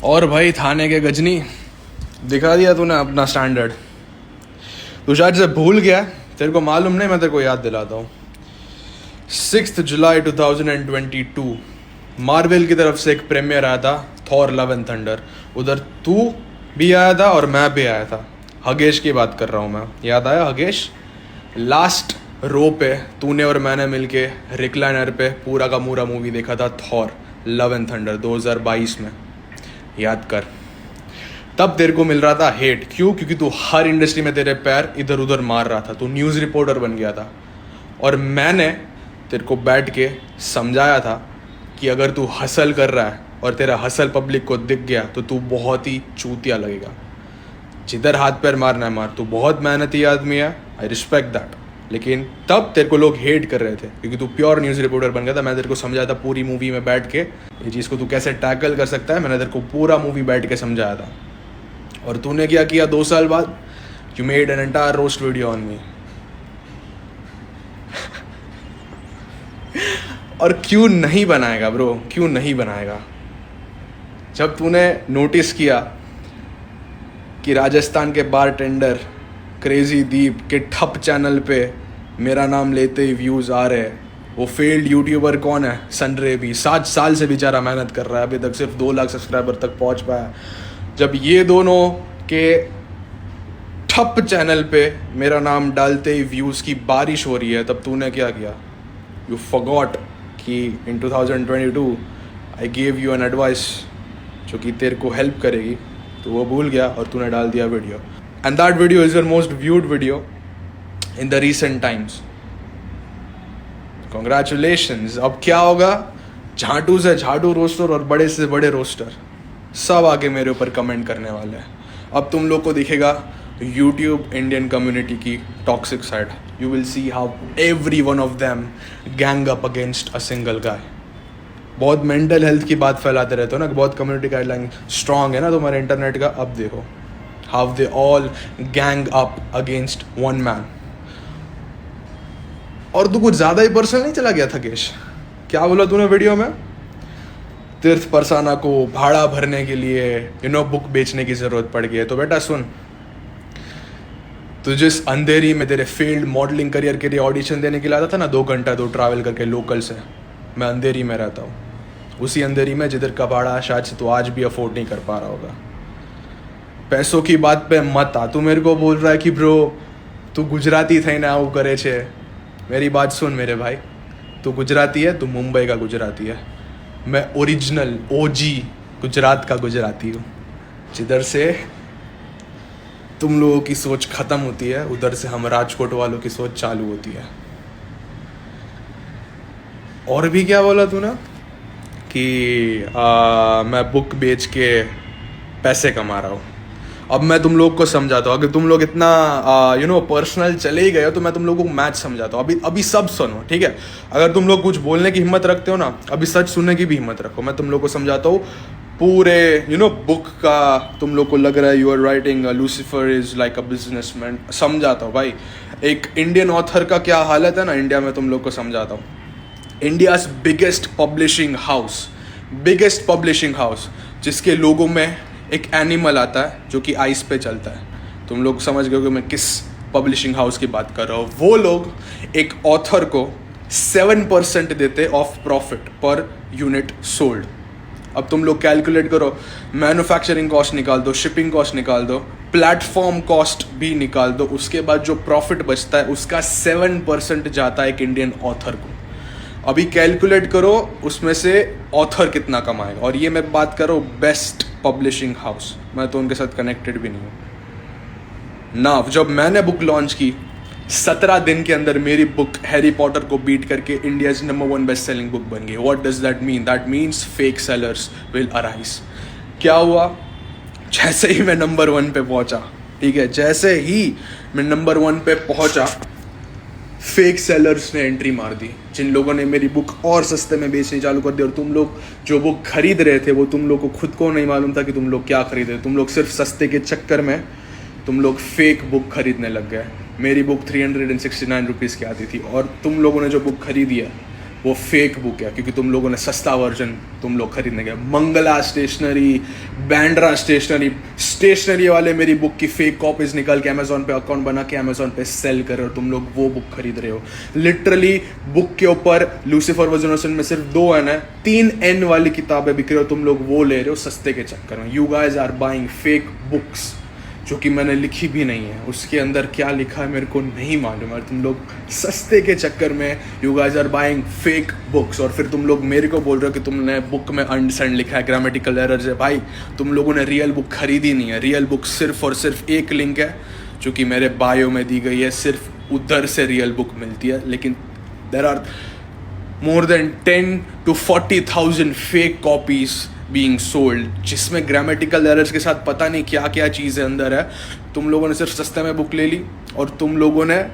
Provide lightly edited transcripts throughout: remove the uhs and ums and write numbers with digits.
और भाई थाने के गजनी दिखा दिया तूने अपना स्टैंडर्ड। तू शायद से भूल गया, तेरे को मालूम नहीं, मैं तेरे को याद दिलाता हूँ। 6 जुलाई 2022 मार्वल की तरफ से एक प्रीमियर आया था, थॉर लव एंड थंडर। उधर तू भी आया था और मैं भी आया था। हगेश की बात कर रहा हूँ मैं, याद आया हगेश? लास्ट रो पे तूने और मैंने मिलके रिक्लाइनर पे पूरा का पूरा मूवी देखा था, थॉर लव एंड थंडर 2022 में। याद कर, तब तेरे को मिल रहा था हेट। क्यों? क्योंकि तू हर इंडस्ट्री में तेरे पैर इधर उधर मार रहा था, तू न्यूज़ रिपोर्टर बन गया था। और मैंने तेरे को बैठ के समझाया था कि अगर तू हसल कर रहा है और तेरा हसल पब्लिक को दिख गया तो तू बहुत ही चूतिया लगेगा। जिधर हाथ पैर मारना है मार, तू बहुत मेहनती आदमी है, आई रिस्पेक्ट दैट। लेकिन तब तेरे को लोग हेट कर रहे थे क्योंकि तू प्योर न्यूज़ रिपोर्टर बन गया था। मैं तेरे को समझाया था पूरी मूवी में बैठ के ये चीज़ को तू कैसे टैकल कर सकता है। मैंने तेरे को पूरा मूवी बैठ के समझाया था। और तूने क्या किया 2 साल बाद? You made an entire roast video on me. और क्यों नहीं बनाएगा ब्रो, क्यों नहीं बनाएगा? जब तूने नोटिस किया कि राजस्थान के बारटेंडर क्रेजी दीप के ठप चैनल पे मेरा नाम लेते ही व्यूज़ आ रहे हैं, वो फेल्ड यूट्यूबर कौन है? सनरेबी। 7 साल से बेचारा मेहनत कर रहा है, अभी तक सिर्फ 2 लाख सब्सक्राइबर तक पहुंच पाया। जब ये दोनों के ठप चैनल पे मेरा नाम डालते ही व्यूज़ की बारिश हो रही है, तब तूने क्या किया? यू फॉरगॉट कि इन 2022 I gave you an advice जो कि तेरे को हेल्प करेगी, तो वो भूल गया और तूने डाल दिया video. And that video is your most viewed video in the recent times. Congratulations. अब क्या होगा? झाटू से झाटू रोस्टर और बड़े से बड़े रोस्टर सब आके मेरे ऊपर कमेंट करने वाले हैं। अब तुम लोग को दिखेगा यूट्यूब इंडियन कम्युनिटी की toxic side. You will see how every one of them gang up against a single guy. बहुत मेंटल हेल्थ की बात फैलाते रहते हो ना, बहुत कम्युनिटी गाइडलाइन स्ट्रांग है ना तुम्हारे इंटरनेट का। अब देखो how they all gang up against one man. और तू कुछ ज़्यादा ही पर्सनल नहीं चला गया था केश? क्या बोला तूने वीडियो में? तीर्थ परसाना को भाड़ा भरने के लिए बुक बेचने की ज़रूरत पड़ गई है। तो बेटा सुन, तू जिस अंधेरी में तेरे फील्ड मॉडलिंग करियर के लिए ऑडिशन देने के लिए आता था ना, 2 घंटा तो ट्रैवल करके लोकल से, मैं अंधेरी में रहता हूँ। उसी अंधेरी में जिधर का भाड़ा शायद से तू आज भी अफोर्ड नहीं कर पा रहा होगा। पैसों की बात पे मत आ। तू मेरे को बोल रहा है कि ब्रो तू गुजराती थे ना, वो करे छे। मेरी बात सुन मेरे भाई, तू गुजराती है, तू मुंबई का गुजराती है। मैं ओरिजिनल ओजी गुजरात का गुजराती हूँ। जिधर से तुम लोगों की सोच ख़त्म होती है, उधर से हम राजकोट वालों की सोच चालू होती है। और भी क्या बोला तूने कि मैं बुक बेच के पैसे कमा रहा हूँ। अब मैं तुम लोग को समझाता हूँ। अगर तुम लोग इतना पर्सनल चले ही गए हो तो मैं तुम लोगों को मैच समझाता हूँ। अभी सब सुनो, ठीक है? अगर तुम लोग कुछ बोलने की हिम्मत रखते हो ना, अभी सच सुनने की भी हिम्मत रखो। मैं तुम लोग को समझाता हूँ पूरे बुक का। तुम लोग को लग रहा है you are writing Lucifer is like a businessman. समझाता हूँ भाई, एक इंडियन ऑथर का क्या हालत है ना इंडिया में, तुम लोग को समझाता हूँ। इंडियाज बिगेस्ट पब्लिशिंग हाउस जिसके लोगों में एक एनिमल आता है जो कि आइस पे चलता है। तुम लोग समझ गए कि मैं किस पब्लिशिंग हाउस की बात कर रहा हूँ। वो लोग एक ऑथर को 7% देते of profit per unit sold. अब तुम लोग कैलकुलेट करो, मैन्युफैक्चरिंग कॉस्ट निकाल दो, शिपिंग कॉस्ट निकाल दो, प्लेटफॉर्म कॉस्ट भी निकाल दो, उसके बाद जो प्रॉफिट बचता है उसका 7% जाता है एक इंडियन ऑथर को। अभी कैलकुलेट करो उसमें से ऑथर कितना कमाएगा। और ये मैं बात कर रहा हूँ बेस्ट पब्लिशिंग हाउस। मैं तो उनके साथ कनेक्टेड भी नहीं हूँ ना। जब मैंने बुक लॉन्च की 17 दिन के अंदर मेरी बुक हैरी पॉटर को बीट करके India's number 1 best selling book बन गई। What does that mean? That means fake sellers will arise. क्या हुआ? जैसे ही मैं नंबर 1 पे पहुंचा, ठीक है, जैसे ही मैं नंबर 1 पे पहुंचा, फेक सेलर्स ने एंट्री मार दी, जिन लोगों ने मेरी बुक और सस्ते में बेचनी चालू कर दी। और तुम लोग जो बुक खरीद रहे थे वो तुम लोग को खुद को नहीं मालूम था कि तुम लोग क्या खरीद रहे। तुम लोग सिर्फ सस्ते के चक्कर में तुम लोग फेक बुक खरीदने लग गए। मेरी बुक 369 रुपीज़ की आती थी और तुम लोगों ने जो बुक खरीदी है वो फेक बुक है, क्योंकि तुम लोगों ने सस्ता वर्जन तुम लोग खरीदने गए। मंगला स्टेशनरी, बैंड्रा स्टेशनरी वाले मेरी बुक की फेक कॉपीज निकाल के अमेजोन पे अकाउंट बना के अमेजोन पे सेल कर रहे हो, तुम लोग वो बुक खरीद रहे हो। लिटरली बुक के ऊपर लूसीफर वॉज इनोसेंट में सिर्फ 2 N है, 3 N वाली किताबें बिक रही हो, तुम लोग वो ले रहे हो सस्ते के चक्कर में। You guys are buying fake books जो कि मैंने लिखी भी नहीं है, उसके अंदर क्या लिखा है मेरे को नहीं मालूम है। तुम लोग सस्ते के चक्कर में you guys are buying fake books, और फिर तुम लोग मेरे को बोल रहे हो कि तुमने बुक में अंडरस्टैंड लिखा है, ग्रामेटिकल एरर्स है। भाई तुम लोगों ने रियल बुक खरीदी नहीं है। रियल बुक सिर्फ और सिर्फ एक लिंक है जो कि मेरे बायो में दी गई है, सिर्फ उधर से रियल बुक मिलती है। लेकिन there are more than 10 to 40,000 fake copies being sold, जिसमें ग्रामेटिकल एरर्स के साथ पता नहीं क्या क्या चीज़ें अंदर है। तुम लोगों ने सिर्फ सस्ते में बुक ले ली, और तुम लोगों ने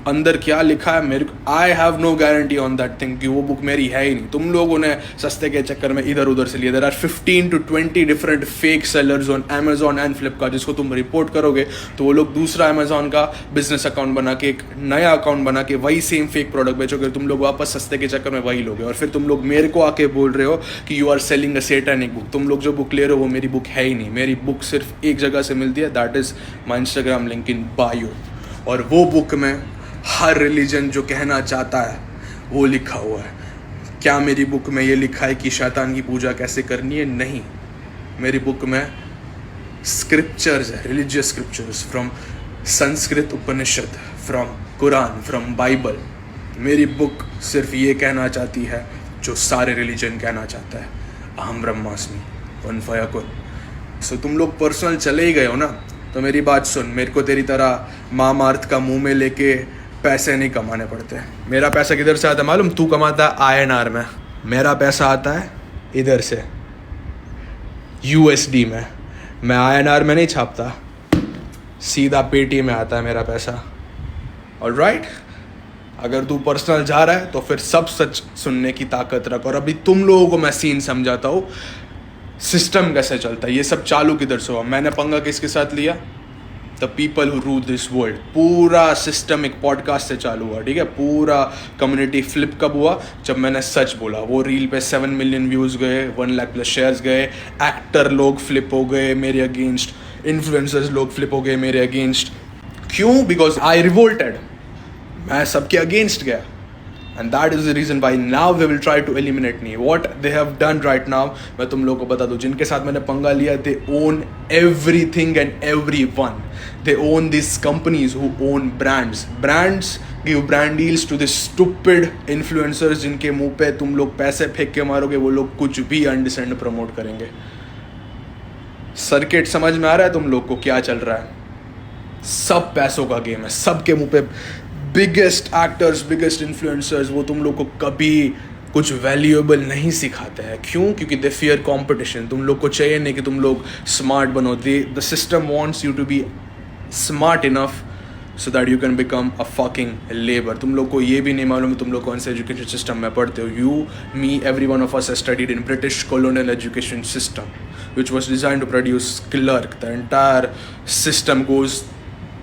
अंदर क्या लिखा है मेरे को, I have no guarantee on that thing कि वो बुक मेरी है ही नहीं। तुम लोगों ने सस्ते के चक्कर में इधर उधर से लिया। There are 15 to 20 different fake sellers on Amazon and Flipkart, जिसको तुम रिपोर्ट करोगे तो वो लोग दूसरा अमेजॉन का बिजनेस अकाउंट बना के, एक नया अकाउंट बना के वही सेम फेक प्रोडक्ट बेचोगे। तुम लोग वापस सस्ते के चक्कर में वही लोगे, और फिर तुम लोग मेरे को आके बोल रहे हो कि you are selling a satanic book. तुम लोग जो बुक ले रहे हो वो मेरी बुक है ही नहीं। मेरी बुक सिर्फ एक जगह से मिलती है, that is my Instagram link in bio, और वो बुक में हर रिलीजन जो कहना चाहता है वो लिखा हुआ है। क्या मेरी बुक में ये लिखा है कि शैतान की पूजा कैसे करनी है? नहीं, मेरी बुक में स्क्रिप्चर्स है, religious scriptures from Sanskrit Upanishad, from Quran, from Bible. मेरी बुक सिर्फ ये कहना चाहती है जो सारे रिलीजन कहना चाहता है, अहम ब्रह्मास्मि वन फयकुन। सो तुम लोग पर्सनल चले ही गए हो ना, तो मेरी बात सुन। मेरे को तेरी तरह मामार्थ का मुंह में लेके पैसे नहीं कमाने पड़ते। मेरा पैसा किधर से आता है मालूम? तू कमाता है INR में, मेरा पैसा आता है इधर से USD में। मैं INR में नहीं छापता, सीधा पेटी में आता है मेरा पैसा। ऑलराइट, अगर तू पर्सनल जा रहा है तो फिर सब सच सुनने की ताकत रख। और अभी तुम लोगों को मैं सीन समझाता हूँ, सिस्टम कैसे चलता है। ये सब चालू किधर से हुआ? मैंने पंगा किसके साथ लिया? The people who rule this world. पूरा सिस्टम एक पॉडकास्ट से चालू हुआ, ठीक है। पूरा कम्युनिटी फ्लिप कब हुआ? जब मैंने सच बोला। वो रील पे 7 मिलियन व्यूज़ गए, 1 लाख प्लस शेयर्स गए, एक्टर लोग फ्लिप हो गए मेरे अगेंस्ट, इन्फ्लुएंसर्स लोग फ्लिप हो गए मेरे अगेंस्ट। क्यों? बिकॉज आई रिवोल्टेड, मैं सबके अगेंस्ट गया। And that is the reason why now they will try to eliminate me. What they have done right now, मैं तुम लोगों को बता दूँ, जिनके साथ मैंने पंगा लिया, they own everything and everyone. They own these companies who own brands. Brands give brand deals to the stupid influencers जिनके मुंह पे तुम लोग पैसे फेंक के मारोगे, वो लोग कुछ भी अनडिसेंड प्रमोट करेंगे। सर्किट समझ में आ रहा है तुम लोग को क्या चल रहा है? सब पैसों का गेम है, सबके मुंह पे बिगेस्ट एक्टर्स, बिगेस्ट इन्फ्लुएंसर्स, वो तुम लोग को कभी कुछ वैल्यूएबल नहीं सिखाते हैं। क्यों? क्योंकि दे फियर कंपटीशन। तुम लोग को चाहिए नहीं कि तुम लोग स्मार्ट बनो। The system wants you to be smart enough so that you can become a fucking labour. तुम लोग को ये भी नहीं मालूम तुम लोग कौन से एजुकेशन सिस्टम में पढ़ते हो। You, me, every one of us studied in British colonial education system which was designed to produce clerk. The entire system goes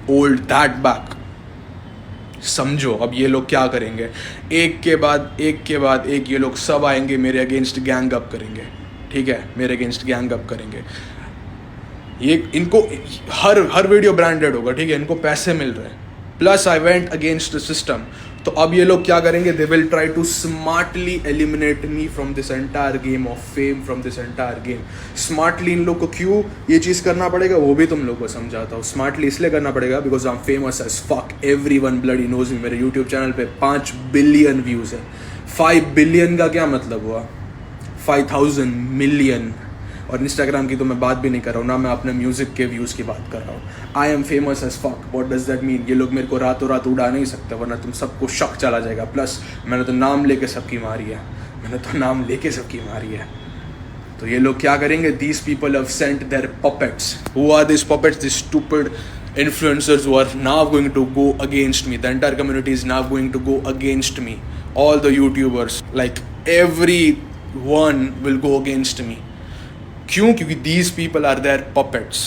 old that back. समझो अब ये लोग क्या करेंगे, एक के बाद एक ये लोग सब आएंगे मेरे अगेंस्ट गैंग अप करेंगे, ठीक है, मेरे अगेंस्ट गैंग अप करेंगे। ये इनको हर वीडियो ब्रांडेड होगा, ठीक है, इनको पैसे मिल रहे हैं, plus I went against the system. तो अब ये लोग क्या करेंगे, they will try to smartly eliminate me from this entire game of fame, from this entire game. Smartly इन लोग को क्यों ये चीज़ करना पड़ेगा वो भी तुम लोग को समझाता हूँ। स्मार्टली इसलिए करना पड़ेगा because I am famous as fuck, everyone bloody knows me. मेरे यूट्यूब चैनल पे 5 बिलियन व्यूज़ है। 5 बिलियन का क्या मतलब हुआ? 5000 मिलियन। और इंस्टाग्राम की तो मैं बात भी नहीं कर रहा हूँ ना, मैं अपने म्यूजिक के व्यूज़ की बात कर रहा हूँ। I am famous as fuck. What does that mean? ये लोग मेरे को रातों रात उड़ा नहीं सकते, वरना तुम सबको शक चला जाएगा। प्लस मैंने तो नाम लेके सबकी मारी है, तो ये लोग क्या करेंगे, these people have sent their puppets. Who are this puppets? This stupid influencers who are now going to go against me. The entire community is now going to go against me. All the YouTubers, like everyone will go against me. क्यों? क्योंकि these people are their puppets.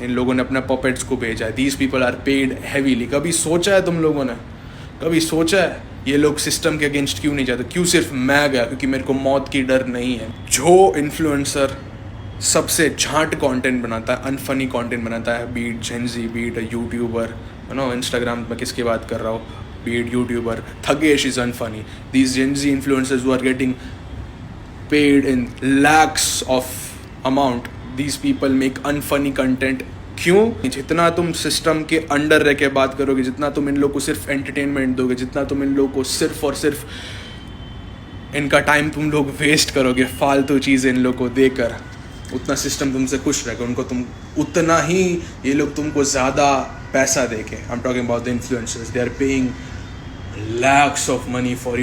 इन लोगों ने अपने puppets को भेजा है। These people are paid heavily. कभी सोचा है तुम लोगों ने? कभी सोचा है ये लोग सिस्टम के अगेंस्ट क्यों नहीं जाते? क्यों सिर्फ मैं गया? क्योंकि मेरे को मौत की डर नहीं है। जो इन्फ्लुएंसर सबसे झांट कंटेंट बनाता है, अनफनी कंटेंट बनाता है, beat Gen Z, beat YouTuber, you know, Instagram में किसकी बात कर रहा हूँ, beat YouTuber, Thugesh is unfunny. These Gen Z influencers who are getting paid in lakhs of amount, these people make unfunny content. क्यों? जितना तुम सिस्टम के अंडर रह के बात करोगे, जितना तुम इन लोग को सिर्फ एंटरटेनमेंट दोगे, जितना तुम इन लोग को सिर्फ और सिर्फ इनका टाइम तुम लोग वेस्ट करोगे फालतू चीज़ें इन लोग को देकर, उतना सिस्टम तुमसे खुश रहेगा। उनको तुम उतना ही, ये लोग तुमको ज़्यादा पैसा देके, I am talking about the influencers, they are paying lakhs of money for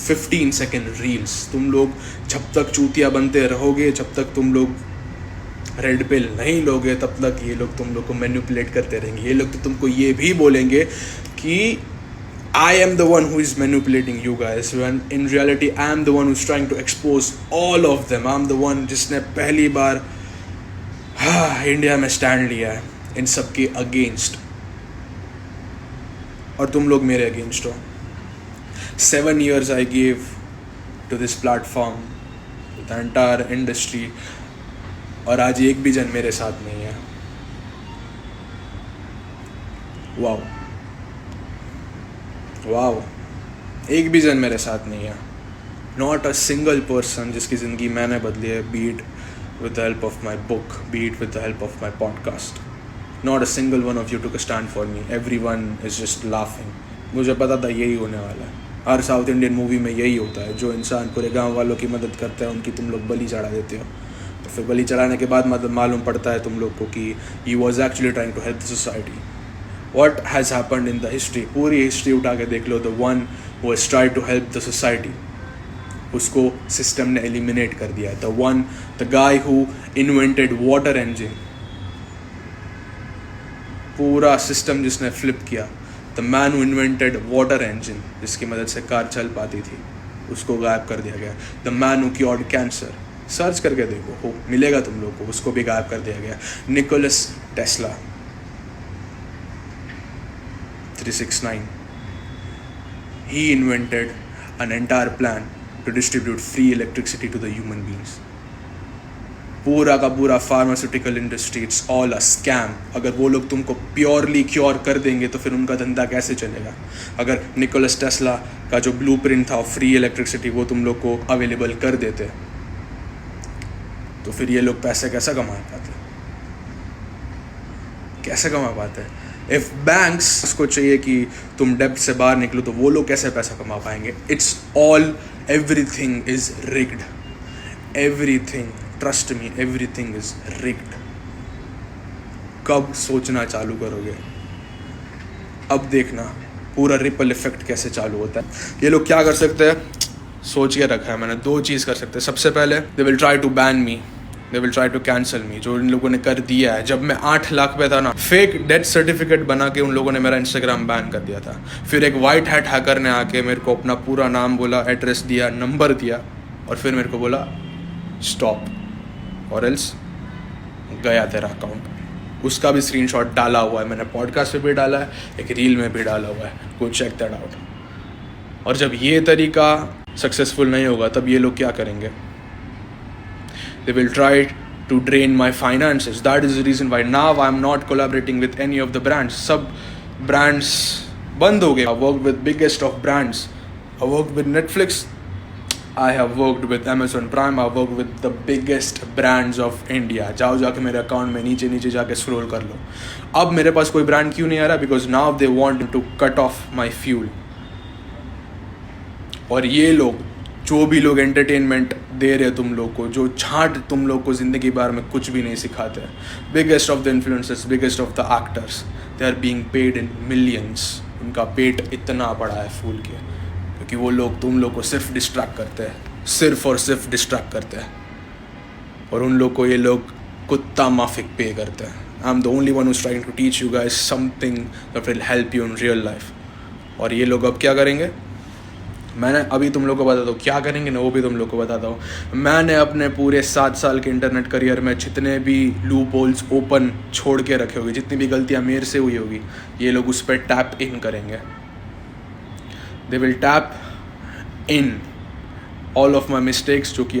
15 second reels. तुम लोग जब तक चूतिया बनते रहोगे, जब तक तुम लोग रेड पिल नहीं लोगे, तब तक ये लोग तुम लोग को मैनिपुलेट करते रहेंगे। ये लोग तो तुमको ये भी बोलेंगे कि I am the one who is manipulating you guys, when in reality I am the one who's trying to expose all of them. I'm the one जिसने पहली बार इंडिया में स्टैंड लिया है इन सब के अगेंस्ट, और तुम लोग मेरे अगेंस्ट हो। 7 years I gave to this platform, to the entire industry, और आज एक भी जन मेरे साथ नहीं है। वाओ वाओ, एक भी जन मेरे साथ नहीं है। नॉट अ सिंगल पर्सन जिसकी ज़िंदगी मैंने बदली है, beat with the help of my book, beat with the help of my podcast. Not a single one of you took a stand for me. Everyone is just laughing. मुझे पता था यही होने वाला है। हर साउथ इंडियन मूवी में यही होता है, जो इंसान पूरे गांव वालों की मदद करता है उनकी तुम लोग बलि चढ़ा देते हो। तो फिर बलि चढ़ाने के बाद मालूम पड़ता है तुम लोग को कि he was actually trying to help the society. What has happened in the history? पूरी हिस्ट्री उठा के देख लो। The one who has tried to help the society, उसको सिस्टम ने एलिमिनेट कर दिया है। The guy who invented water engine, पूरा सिस्टम जिसने फ्लिप किया। The man who invented water engine, जिसकी मदद से कार चल पाती थी, उसको गायब कर दिया गया। The man who cured cancer, search करके देखो, हो मिलेगा तुम लोग को, उसको भी गायब कर दिया गया। Nicholas Tesla 369, he invented an entire plan to distribute free electricity to the human beings. पूरा का पूरा pharmaceutical industry, it's all a scam. अगर वो लोग तुमको प्योरली क्योर कर देंगे तो फिर उनका धंधा कैसे चलेगा? अगर निकोलस टेस्ला का जो ब्लूप्रिंट था फ्री इलेक्ट्रिसिटी वो तुम लोग को अवेलेबल कर देते तो फिर ये लोग पैसे कैसे कमा पाते? कैसे कमा पाते? इफ बैंक्स को चाहिए कि तुम डेब्ट से बाहर निकलो तो वो लोग कैसे पैसा कमा पाएंगे? It's all, everything is rigged, everything, trust me, everything is rigged. कब सोचना चालू करोगे? अब देखना पूरा रिपल इफेक्ट कैसे चालू होता है। ये लोग क्या कर सकते हैं, सोच के रखा है मैंने। 2 चीज़ कर सकते हैं। सबसे पहले they will try to ban me, they will try to cancel me, जो इन लोगों ने कर दिया है। जब मैं 8 लाख पे था ना, फेक डेथ सर्टिफिकेट बना के उन लोगों ने मेरा इंस्टाग्राम बैन कर दिया था। फिर एक वाइट हैट हैकर ने आके मेरे को अपना पूरा नाम बोला, एड्रेस दिया, नंबर दिया, और फिर मेरे को बोला स्टॉप और एल्स गया तेरा अकाउंट। उसका भी स्क्रीनशॉट डाला हुआ है मैंने, पॉडकास्ट पे भी डाला है, एक रील में भी डाला हुआ है, गो चेक दैट आउट। और जब ये तरीका सक्सेसफुल नहीं होगा तब ये लोग क्या करेंगे? They will try to drain my finances. That is the reason why now I'm not collaborating with any of the brands. सब brands बंद हो गए। I worked with biggest of brands. I worked with Netflix. I have worked with Amazon Prime. I worked with the biggest brands of India. जाओ जाके मेरे account में नीचे जाके स्क्रॉल कर लो। अब मेरे पास कोई ब्रांड क्यों नहीं आ रहा? Because now they want to cut off my fuel. और ये लोग, जो भी लोग एंटरटेनमेंट दे रहे तुम लोग को, जो झांट तुम लोग को ज़िंदगी बार में कुछ भी नहीं सिखाते, biggest of the influencers, biggest of the actors, they are being paid in millions. उनका पेट इतना बड़ा है फूल के, क्योंकि वो लोग तुम लोग को सिर्फ डिस्ट्रैक्ट करते हैं, सिर्फ और सिर्फ डिस्ट्रैक्ट करते हैं, और उन लोग को ये लोग कुत्ता माफिक पे करते हैं। I am the only one who's trying to teach you guys something that will help you in real life. और ये लोग अब क्या करेंगे? मैंने अभी तुम लोग को बताता हूँ क्या करेंगे ना, वो भी तुम लोग को बताता हूँ। मैंने अपने पूरे 7 साल के इंटरनेट करियर में जितने भी लूप होल्स ओपन छोड़ के रखे होगी, जितनी भी गलतियाँ मेरे से हुई होगी, ये लोग उस पर टैप इन करेंगे। They will tap in all of my mistakes जो कि